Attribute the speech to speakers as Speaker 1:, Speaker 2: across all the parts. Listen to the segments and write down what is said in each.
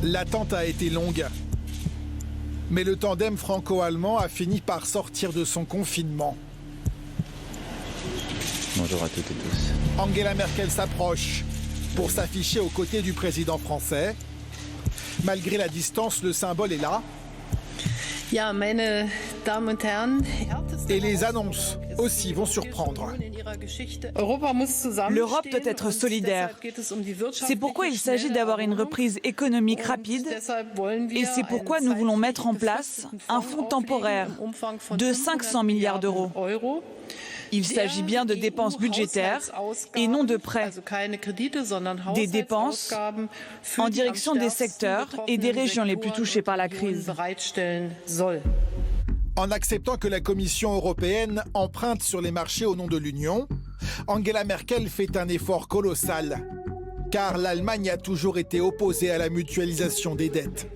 Speaker 1: L'attente a été longue. Mais le tandem franco-allemand a fini par sortir de son confinement.
Speaker 2: Bonjour à toutes et tous.
Speaker 1: Angela Merkel s'approche pour s'afficher aux côtés du président français. Malgré la distance, le symbole est là.
Speaker 3: Ja, meine Damen und Herren,
Speaker 1: Et les annonces aussi vont surprendre.
Speaker 4: L'Europe doit être solidaire. C'est pourquoi il s'agit d'avoir une reprise économique rapide et c'est pourquoi nous voulons mettre en place un fonds temporaire de 500 milliards d'euros. Il s'agit bien de dépenses budgétaires et non de prêts. Des dépenses en direction des secteurs et des régions les plus touchées par la crise.
Speaker 1: En acceptant que la Commission européenne emprunte sur les marchés au nom de l'Union, Angela Merkel fait un effort colossal, car l'Allemagne a toujours été opposée à la mutualisation des dettes.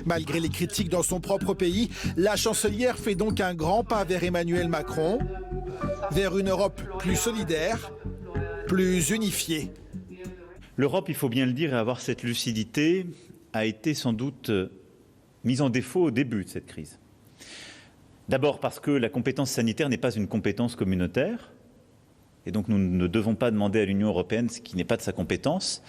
Speaker 1: Malgré les critiques dans son propre pays, la chancelière fait donc un grand pas vers Emmanuel Macron, vers une Europe plus solidaire, plus unifiée.
Speaker 2: L'Europe, il faut bien le dire et avoir cette lucidité, a été sans doute mise en défaut au début de cette crise. D'abord parce que la compétence sanitaire n'est pas une compétence communautaire, et donc nous ne devons pas demander à l'Union européenne ce qui n'est pas de sa compétence.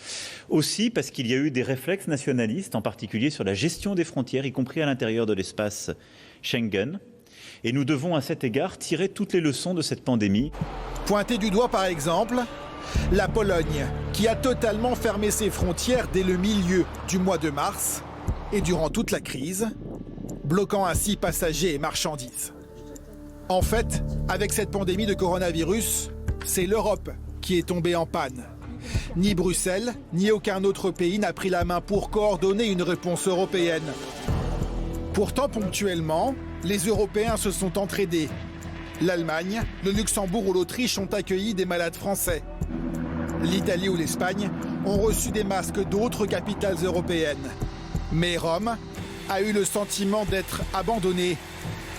Speaker 2: Aussi parce qu'il y a eu des réflexes nationalistes, en particulier sur la gestion des frontières, y compris à l'intérieur de l'espace Schengen. Et nous devons à cet égard tirer toutes les leçons de cette pandémie.
Speaker 1: Pointer du doigt par exemple la Pologne, qui a totalement fermé ses frontières dès le milieu du mois de mars et durant toute la crise, bloquant ainsi passagers et marchandises. En fait, avec cette pandémie de coronavirus, c'est l'Europe qui est tombée en panne. Ni Bruxelles, ni aucun autre pays n'a pris la main pour coordonner une réponse européenne. Pourtant, ponctuellement, les Européens se sont entraidés. L'Allemagne, le Luxembourg ou l'Autriche ont accueilli des malades français. L'Italie ou l'Espagne ont reçu des masques d'autres capitales européennes. Mais Rome a eu le sentiment d'être abandonnée.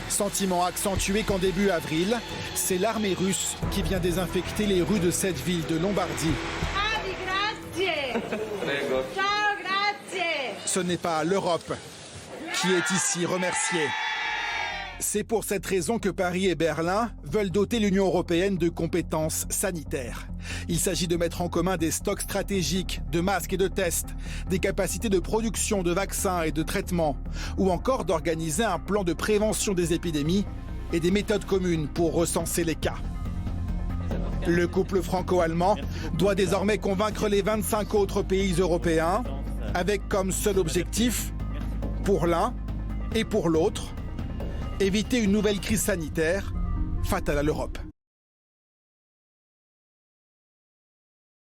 Speaker 1: Sentiment accentué qu'en début avril, c'est l'armée russe qui vient désinfecter les rues de cette ville de Lombardie. Ce n'est pas l'Europe qui est ici remerciée. C'est pour cette raison que Paris et Berlin veulent doter l'Union européenne de compétences sanitaires. Il s'agit de mettre en commun des stocks stratégiques de masques et de tests, des capacités de production de vaccins et de traitements, ou encore d'organiser un plan de prévention des épidémies et des méthodes communes pour recenser les cas. Le couple franco-allemand doit désormais convaincre les 25 autres pays européens, avec comme seul objectif, pour l'un et pour l'autre, éviter une nouvelle crise sanitaire fatale à l'Europe.